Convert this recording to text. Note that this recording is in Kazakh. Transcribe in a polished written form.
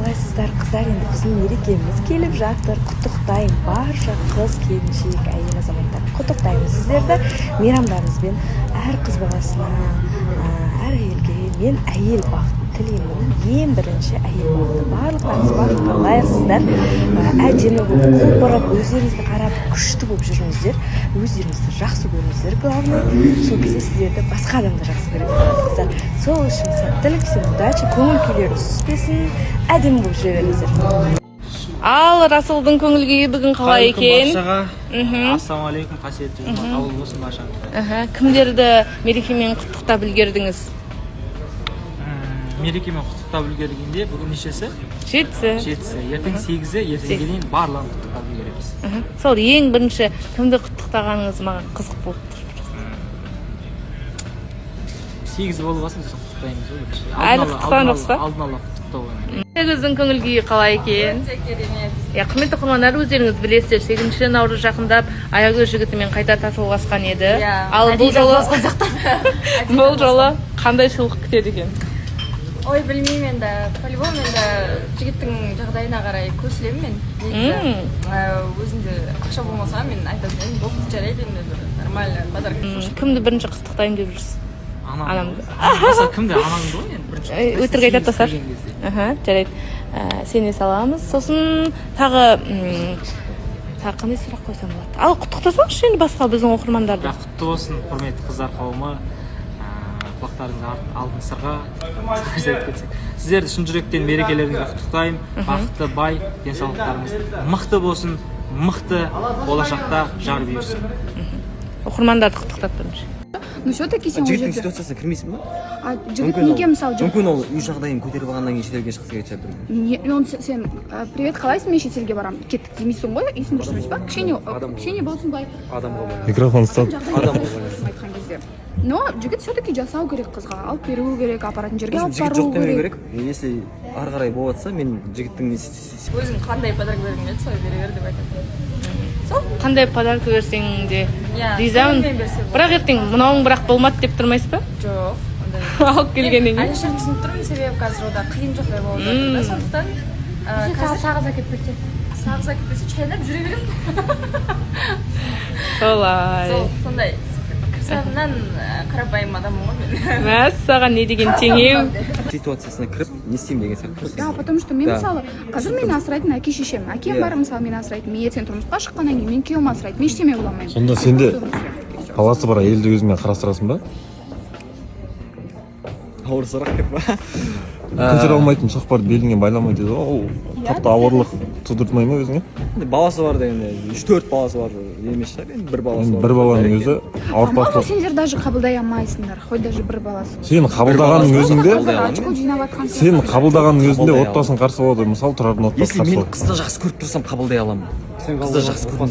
қалайсыздар қыздар? Енді біздің мерекеміз келіп жатыр. Құттықтаймын барша қыз, келіншек, әйел азаматтар. Құттықтаймын сіздерді мейрамдарыңызбен. Әр қыз баласына, әр әйелге мен әйел бақытын тілеймін. Ең бірінші әйел бақыты. Барлықтарыңыз бақытқа лайықсыздар. Әдемі болып, құлпырып, өздеріңізге қарап күшті болып жүріңіздер. Өздеріңізді жақсы көріңіздер. Главное, сол кезде сіздерді басқа адамдар жақсы көреді қыздар. Сол үшін сәттілік, всем удачи, көңіл күйлеріңіз түспесін, әдемі болып жүре беріңіздер. Ал Расулдың көңіл күйі бүгін қалай екен? Ассалаумағалейкум, қасиетті жұма қабыл болсын баршаңызға. Кімдерді мерекемен құттықтап үлгердіңіз? Мерекемен құттықтап үлгергенде бүгін нешесі? Жетісі. Ертең 8-і, ертеңге дейін барлығын құттықтап үлгереміз. Сол ең бірінші кімді құттықтағаныңыз маған қызық болып тұр. 8 болып алсын, құттықтаймыз ғой бірінші. Әлі құттықтаған жоқсыз ба? Алдын ала құттықтау. Сіздің көңіл күйі қалай екен? Құрметті оқырмандар, өздеріңіз білесіздер, 8 наурыз жақындап аягөз жігітімен қайта татуласқан еді. Ал бұл жолы қандай сыйлық күтеді екен? Ой, білмеймін енді, по-любому енді жігіттің жағдайына қарай көсілемін мен. Өзінде ақша болмаса мен айтатын, болды жарайды енді бір нормально подарок. Кімді бірінші құттықтаймын деп жүрсіз? Анамды. Мысалы кімді? Анамды ғой енді бірінші. Өтірік айтады тастар. Жарайды. Сене саламыз. Сосын тағы қандай сұрақ қойсам болады? Ал құттықтасаңызшы енді басқа біздің оқырмандарды. Құтты болсын, құрметті қыздар қауымы. Құлақтарыңыз алтын сырға. Сіздерді шын жүректен мерекелеріңізге құттықтаймын. Бақытты, бай, денсаулықтарыңыз мықты болсын, мықты болашақта жар берсін. Оқырмандарды құттықтап бірінші. Ну все-таки сен жігіттің ситуациясына кірмейсің ба? Жігіт неге мысалы мүмкін ол үй жағдайын көтеріп алғаннан кейін шетелге шықса кетеді. Сен привет, қалайсың, мен шетелге барамын, кеттік демейсің ғой, есің дұрыс емес па? Кішкене болсын бай. Микрофон ұстап. Айтқан кезде. Но жігіт все-таки жасау керек қызға, алып беру керек, апаратын жерге алып жігіт бару жоқ демеу керек. керек. Если ары қарай болып жатса, мен жігіттің Өзің қандай подарок бергің келеді, солай бере бер деп айтатын. Қандай подарок берсең де ризамын. Бірақ ертең мынауың бірақ болмады деп тұрмайсыз ба? Жоқ. Алып келгеннен кейін. Әлішер түсініп тұрмын, себебі қазір ода қиын жағдай болып жатыр да, сондықтан сағыз әкеп берсе. Сағыз әкеп берсе, чайнап жүре беремін. Солай. Сондай кірсағынан қарапайым адаммын ғой мен. Мәссаған не деген теңеу. ситуациясына кіріп, не істеймін деген сияқты. Да, потому что мен мысалы, қазір мені асырайтын әке шешем. Әкем бар мысалы мені асырайтын. Мен ертең тұрмысқа шыққаннан кейін мен күйеуім асырайды. Мен ештеме бола алмаймын. Сонда сенде баласы бар әйелді өзіңмен қарастырасың ба? Ауыр сұрақ деп па? Көтере алмайтын шоқпарды беліңе байламай дейді. Ол қатты ауырлық тудыртмай ма өзіңе? Баласы бар дегенде 3-4 баласы бар емес шығар, енді бір баласы бар. Бір баланың өзі ауыртпалық. Сендер даже қабылдай алмайсыңдар. Хоть даже бір баласы. Сен қабылдағанның өзінде, сен қабылдағанның өзінде отбасын қарсы болады. Мысалы тұрардың отбасы Если мен қызды жақсы көріп тұрсам, қабылдай аламын. Қызды жақсы көріп